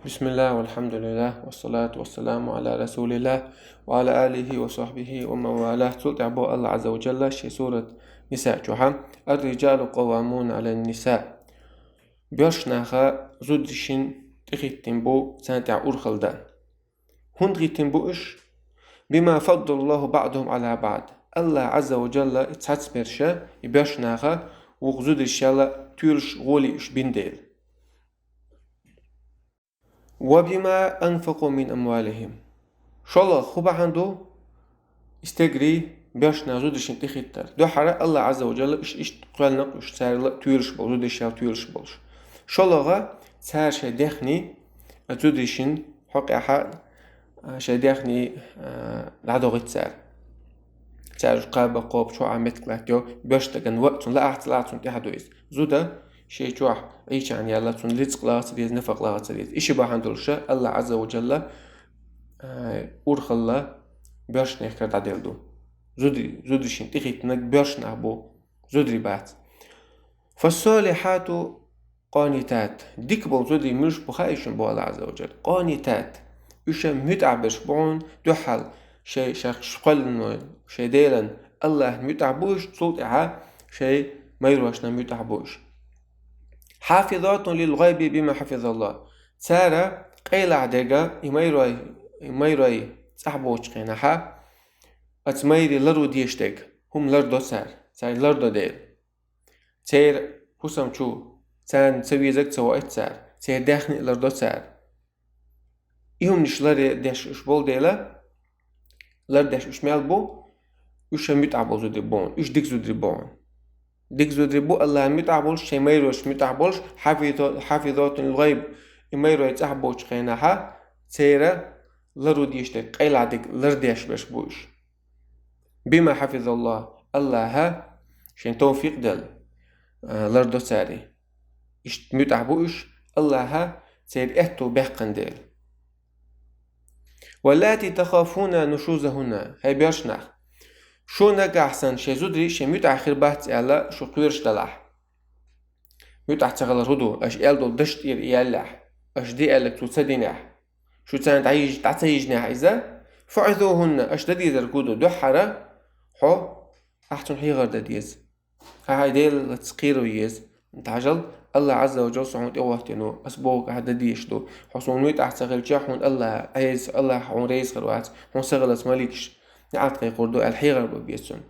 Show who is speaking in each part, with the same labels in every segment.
Speaker 1: بسم الله والحمد لله والصلاة والسلام على رسول الله وعلى آله وصحبه ومن والاه. تلقى بو الله عز وجل شي سورة نساء جوحا الرجال قوامون على النساء بيرشناخا زودشين تخيتين بو سانتع أورخلدا هون تخيتين بو إش بما فضل الله بعضهم على بعض. الله عز وجل اتحدث برشا يبيرشناخا وغزودش يلا تيرش غولي إش بنديل وبما أنفقوا من أموالهم شالله خوبا عنده استجري باش نازودش انتخيتر دو حرا الله عز وجل إش قالنا إش سار تيرش بول زودش يال تيرش بولش شالله سار شدخني زودشين حق أحد شدخني لعدوغت سار قاب قاب شو عملت كلاتيو باش تكن وقت لا أحد تحدويس زودا شيء جوح أيش عن يلا تون لزق لا تريد نفق لا تريد إيش بحندلشة الله عز وجل أورخلا باش نحكي تعديلدو زودي شين تخيتنك باش نعبو زودي بات فالصالحات قانتات ديك بول زودي مش بخايشن بو الله عز وجل قانتات إيش متعبش بون دحل شيء شقل شيء ديلن الله متعبوش صوتها شيء ما يروحنا متعبوش حافظات للغيب بما حفظ الله سارة قيل عدقة يميروي صحبوش قيناها أتميري لرو ديشتك هم لردو سار لردو ديل سير حسام شو سان سويزك سوائت سار سير داخني لردو سار إيهم نشلر داش إشبول ديلا لرداش إشمال بو إيش متعبو زودي بون إيش ديك زودي بون ديك زودي بو الله متعبولش شي ميروش متعبولش حافظات الغيب يميرو يتعبوش قيناها سيرة لرو ديشتك قيل عدك لرداش باش بوش بما حفظ الله الله شين توفيق دل لردو ساري إش متعبوش الله سير إحتو بحقن دل واللاتي تخافون نشوزهن هاي بيرشناخ شو نجا أحسن شيء زودري شيء متأخر بحث على شو قيرش دلح متأخر على ردو أش دول دشت يالح أش دي ألك تصدينح شو تان تعيجنح إذا فعذوهن أش ددي زرقودو دحرة حو أحسن حي غير دديز هاي ديل تسقيرو يز تعجل الله عز وجل سبحانه وتعالى أسبوع هذا ديشتو حصون متأخر الجاحون الله عايز الله حون رئيس خروات حون سغلت مالكش نعطي قردو الحيغر ببيسون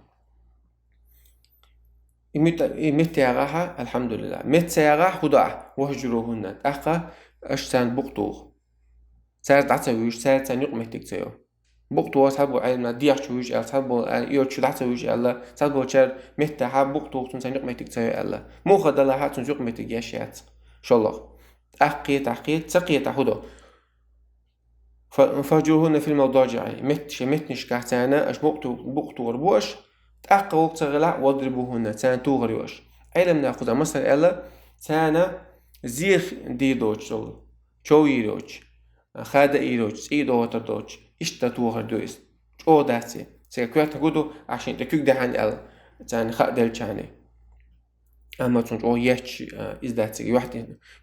Speaker 1: مت ياغاها الحمد لله مت ياغا خداع وهجروهن أخا أشتان بقطوغ سار تعتويش سار تانيق مهتك تيو بقطوغ سابو عيلنا دياش شويش سابو يوتشو تعتويش ألا سابو شار مهتها بقطوغ تنسانيق مهتك تيو ألا مو خدالها تنسيق مهتك ياشيات شاء الله أحقيت سقيت أخدو فاجروهن في المضاجع متنش كهتانا أش بقطو وربوش تأقى وقت غلاء واضربوهن تانا توغريوش علم ناخذ مثلا ألا تانا زيخ دي دوش شو يروش خادا يروش إيدو وتردوش إشتا توغر دويس شو داتي سيكوات نقودو عشان تكوك دهان ألا تانا خادل جاني أما تنجو يحش إزداتي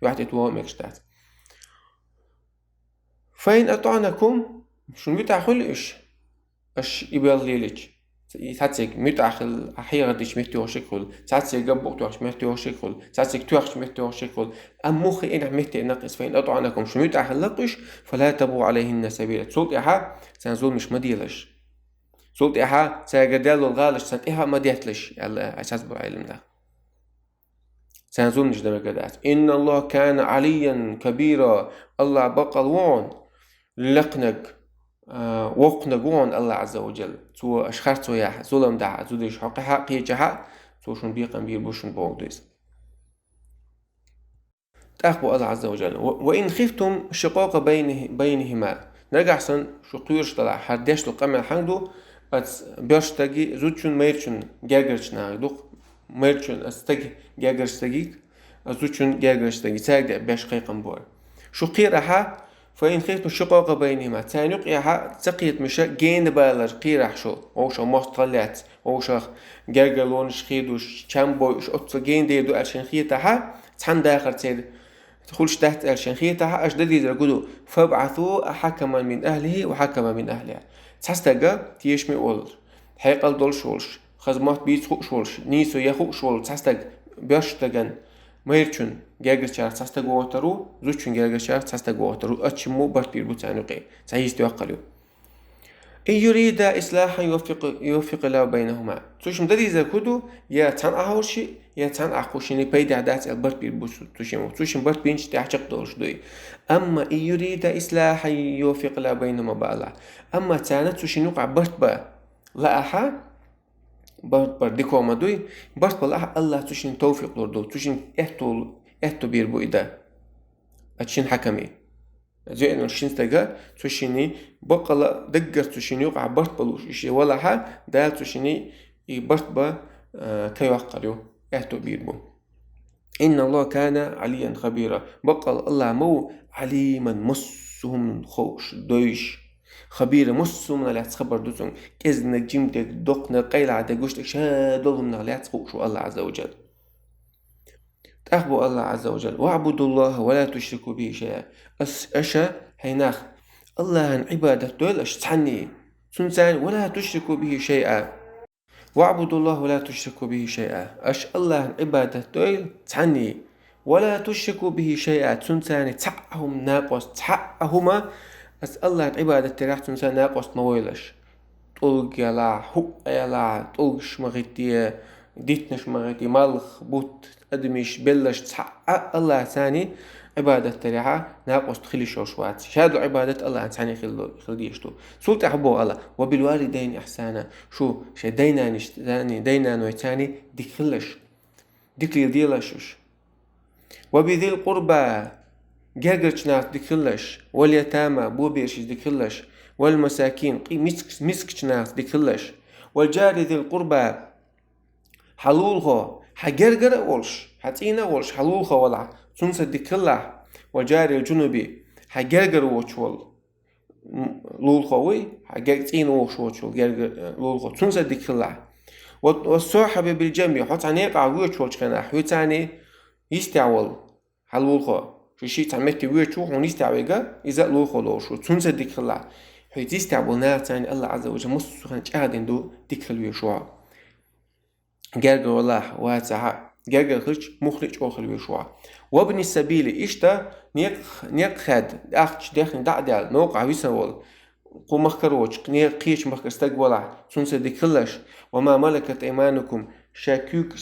Speaker 1: يوحدي توغر مكشتات فإن أطعنكم شو متأخل إش يبالليلج تاتسك متأخل أحيانا ديش مهتوه شكل تاتسك قبق توخش مهتوه شكل تاتسك توخش مهتوه شكل أم مخي إنح مهتي نقص فإن أطعنكم شو متأخل لقش فلا تبغوا عليهن سبيلا سولت إحا سنزول مش مديلش سولت إحا سيقدالو الغالش سنت إحا مديتلش يلا أساس بعلم ده سنزول مش دمجدات إن الله كان عليا كبيرا الله بقى الوعن لقنك وقنك وعن الله عز وجل تو أشخاص وياها ظلم دعا زودش حقي جها تو شون بيقن بيربوشن بوغدويس تأخبوا الله عز وجل وإن خفتم شقاق بينهما نرجع سن شو قيرش طلع حدش لقمة الحمدو بيرشتاجي زوجون ميرشون جاجرش ناردوق ميرشون استجي جاجرش تجيك زوجون جاجرش تجي ساعد بيش قيقن بور شو قيرها فإن خفتم شقاق بينهما تانيق يها تقيت مشا جين بالر قيرح شو أو شو مستقلات أو شو جاجلون شخيدوش كم بوش أتصل جين ديدو عشان خيتها تحن داخل تيد تقولش تحت الشنخيتها أش ددي يقولوا فابعثوا حكما من أهله وحكما من أهلها تحستجا تيشمي أول حيقل دول شولش خزمات بيت خوش شولش نيسو يخو شول تحستج بيشتغن ميرچون گرگشار تحستج واترو زوچون گرگشار تحستج واترو أتشمو بير بوتانوقي تعيش توقلو إن يريد إصلاحا يوفق الله بينهما توشم ددي زكودو يا تان أهورشي يا تان أخوشيني بيد عدات البرت بيربوسو توشم برت بينش تحقق دورش دوي أما إن يريد إصلاحا يوفق الله بينهما بألا أما تانا توشم يقع برت با لا أحا برت ديكو ما دوي برت بلا الله توشم توفيق دور توشم اهتو بيربو إدا أتشين حكمي زي إنه شينستجا توشيني بقلا دقر توشيني وقع برت بلوش إشي ولا حال دال توشيني برت با كيوقليو اهتو بيربو إن الله كان عليا خبيرا بقل الله مو عليما مسهم خوش دويش خبيرا مسهم ناليات خبر دوتون كزنا جيمتك دقنا قيلة عدا قوشتك شادلهم ناليات خوش الله عز وجل تأخبوا الله عز وجل واعبدوا الله ولا تشركوا به شيئا أشا هيناخ الله عن عبادة دول أشتعني سنسان ولا تشركوا به شيئا واعبدوا الله ولا تشركوا به شيئا أش الله عن عبادة دول تعني ولا تشركوا به شيئا سنسان تعهم ناقص تعهما أس الله عن عبادة تراح سنسان ناقص مويلش طلق يلا حق يلا طلقش مغيتي ديتنش مغيتي مالخ بوت أدميش بلش تحقق الله ثاني عبادة تريعة ناقص تخلي شوشوات شادو عبادة الله ثاني خلديشتو سلطة حبو الله وبالوالدين إحسانا شو شي دينا نشتاني دينا نويتاني ديك خلش ديك ليديلشش وبذي القربى جاجرش ناس ديك خلش واليتامى بوبيرش ديك خلش والمساكين مسكش ناس ديك خلش والجار ذي القربى حلولها حجرجر أولش حتينا أولش حلولها ولا تنسى دكلا وجاري الجنوبي حجرجر وشول لولخوي حجرتين وشول جرجر لولخو تنسى دكلا والصاحب بالجنب حط عنيق عويشول كنا حيتاني يستعول حلولخو شيء تعمت ويشول ونستعويجا إذا لولخو لوشو تنسى دكلا حيت يستعول ناتاني الله عز وجل مصر قاعدين دو دكلا ويشوا جرجر والله واتسع جرجر خرج مخرج آخر بيشوا وابن السبيل إشتا نيق خد أختش داخل دعدال نوقع ويسول قو مخكروش نيق قيش مخكر استقبلا سنسى ديكلش وما ملكت إيمانكم شاكوك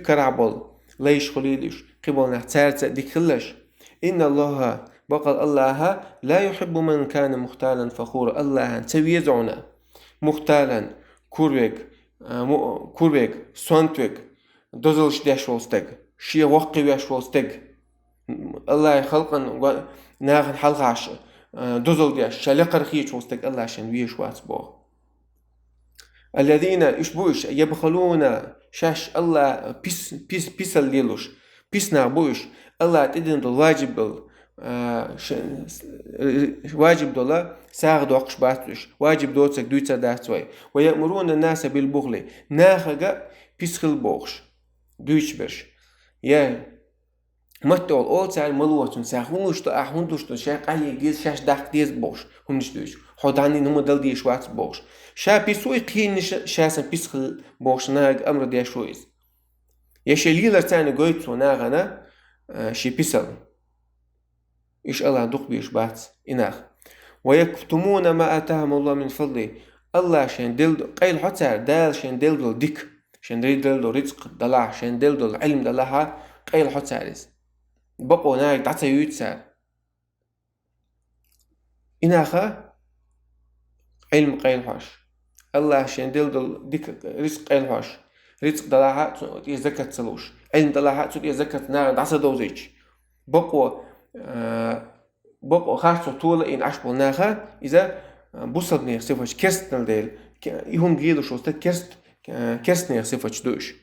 Speaker 1: كرعبل ليش خليدش قبل نحتارت ديكلش إن الله بقى الله لا يحب من كان مختالا فخورا الله تبيزعنا مختالا كوربيك سونتوك دوزلش داش ولستك شي وقي واش ولستك الله خلقن ناغن حلقاش دوزل داش شلقر خيش ولستك الله عشان ويش واتبو الذين يشبوش يبخلون شاش الله بيس الليلوش بيس نابوش الله تدين دول واجب دولا ساغ دوقش باتوش واجب دوتسك دويتا داتوي ويأمرون الناس بالبخل ناخغا بيسخل بوخش دويش برش يا متول اول سال ملوتون ساخونش تو احوندوش تو شاق علي جيز شاش داق ديز بوخش همش دويش خداني نمو دل ديش وات بوخش شا بيسوي قين شاسن بيسخل بوخش ناغ امر ديشويز يشي ليلر تاني قويتو ناغنا شي بيسل إيش الله دوق بيش بات إناخ ويكتمون ما آتاهم الله من فضله الله شين دل قيل حتى دال شين دل ديك شين دل رزق دلع شين دل علم دلعها قيل حتى رز بقوا ناك دعتا يوتسار إناخا علم قيل حوش الله شين دل ديك رزق قيل حوش رزق دلعها يزكت سلوش علم دلعها يزكت نار دعتا دوزيج بقوا خاصة طول إن عشبول ناخا إذا بوصل نير صفش كرست نالديل يهم جيلو شوستا كرست نير صفش دوش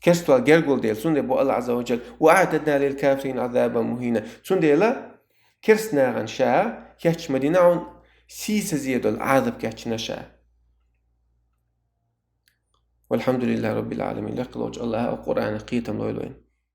Speaker 1: كرست والجرجول ديل سندي بو الله عز وجل وأعددنا للكافرين عذابا مهينا سندي لا كرست ناغن شاء كاتش مدينة سيس زيادة العذاب كاتش نشاء والحمد لله رب العالمين لقل وجه الله القرآن قيتم لويلوين